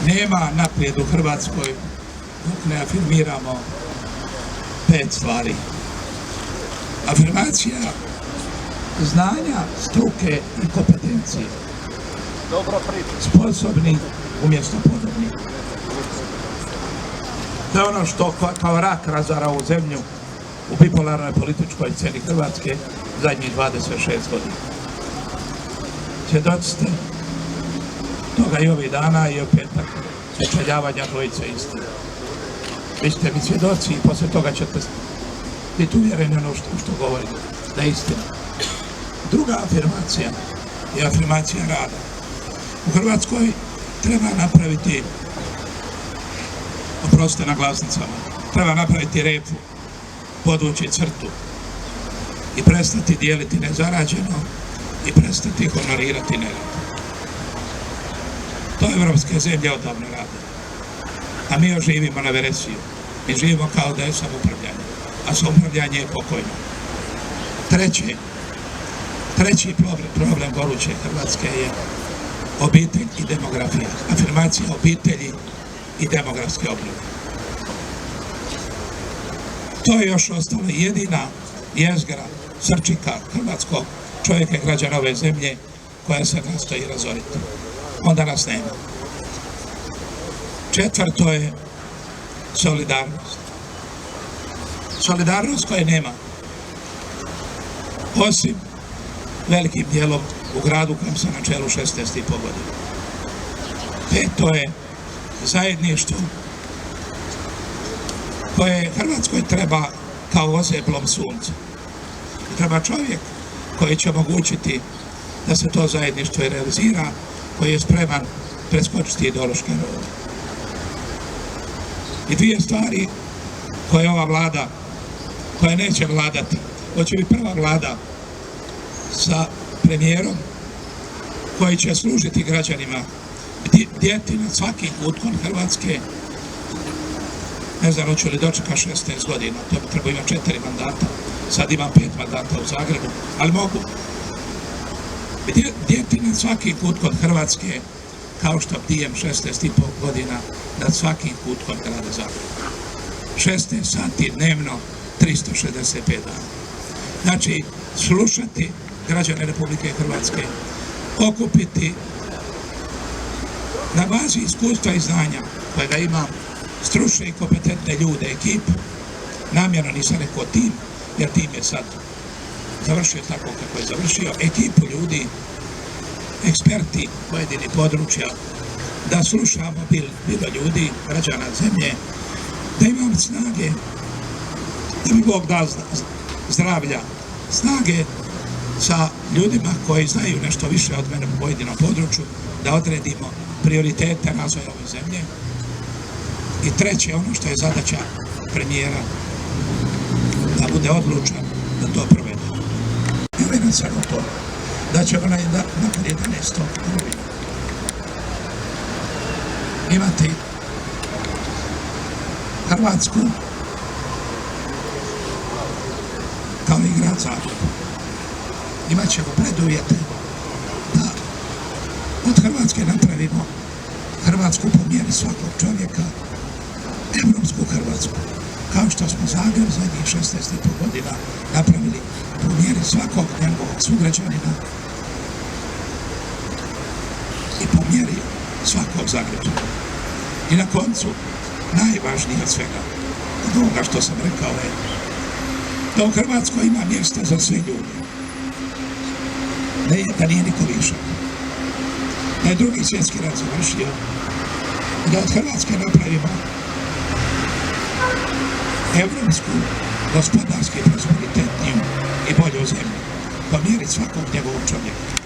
Nema naprijed u Hrvatskoj dok ne afirmiramo 5 stvari. Afirmacija znanja, struke i kompetencije. Sposobni umjesto podobni. To je ono što kao rak razara ovu zemlju u bipolarnoj političkoj sceni Hrvatske zadnjih 26 godina. Svjedoci ste toga i ovih dana i u petak sučeljavanja dvojice istine. Vi ćete mi svjedoci i poslije toga ćete biti uvjereni ono što govorim, da je istina. Druga afirmacija je afirmacija rada. U Hrvatskoj treba napraviti, oprostite na glasnicama, treba napraviti repu, podvući crtu i prestati dijeliti nezarađeno i prestati honorirati nerad. To evropske zemlje odavno rade. A mi još živimo na veresiju. Mi živimo kao da je samoupravljanje, a samoupravljanje je pokojno. Treći problem goruće Hrvatske je obitelj i demografija. Afirmacija obitelji i demografske obnove. To je još ostalo jedina jezgra, srčika hrvatskog čovjeka i građana ove zemlje koja se nastoji razoriti. Onda nas nema. Četvrto je solidarnost. Solidarnost koje nema. Osim velikim dijelom u gradu kojem sam na čelu 16,5 godina. Peto je zajedništvo koje Hrvatskoj treba kao ozeblom sunca. Treba čovjek koji će omogućiti da se to zajedništvo i realizira, koji je spreman preskočiti ideološke rovove. I dvije stvari koje ova vlada, koja neće vladati, hoće biti prva vlada sa premijerom koji će služiti građanima, bdjeti nad svakim kutkom Hrvatske. Ne znam, hoću li dočeka 16 godina, to bi trebao imati 4 mandata, sad imam 5 mandata u Zagrebu, ali mogu. Bdjeti nad svakim kutkom Hrvatske kao što bdijem 16,5 godina nad svakim kutkom grada Zagreba. 16 sati dnevno, 365 dana. Znači, slušati građane Republike Hrvatske, okupiti na bazi iskustva i znanja kojega imam, stručne i kompetentne ljude, ekipu. Namjerno nisam rekao tim, jer tim je sad završio tako kako je završio, ekipu ljudi, eksperti pojedinih područja, da slušamo bilo ljudi, građana zemlje, da imamo snage, da mi Bog da zdravlja, snage sa ljudima koji znaju nešto više od mene u pojedinom području, da odredimo prioritete razvoja ove zemlje. I treće, ono što je zadaća premijera, da bude odlučan da to provede. I uvjeren sam u to, da ćemo nakon 11. rujna imati Hrvatsku kao i grad Zagreb. Imat ćemo preduvjete da od Hrvatske napravimo Hrvatsku po mjeri svakog čovjeka, evropsku Hrvatsku, kao što smo Zagreb zadnjih 16,5 godina napravili po mjeri svakog njegovog sugrađanina i po mjeri svakog Zagreba. I na koncu, najvažnije od svega, od ovoga što sam rekao je, da u Hrvatskoj ima mjesta za sve ljude. Da nije niko višak. Da je Drugi svjetski rat završio i da od Hrvatske napravimo evropsku, gospodarski prosperitetniju i bolju zemlju po mjeri svakog njegovog čovjeka.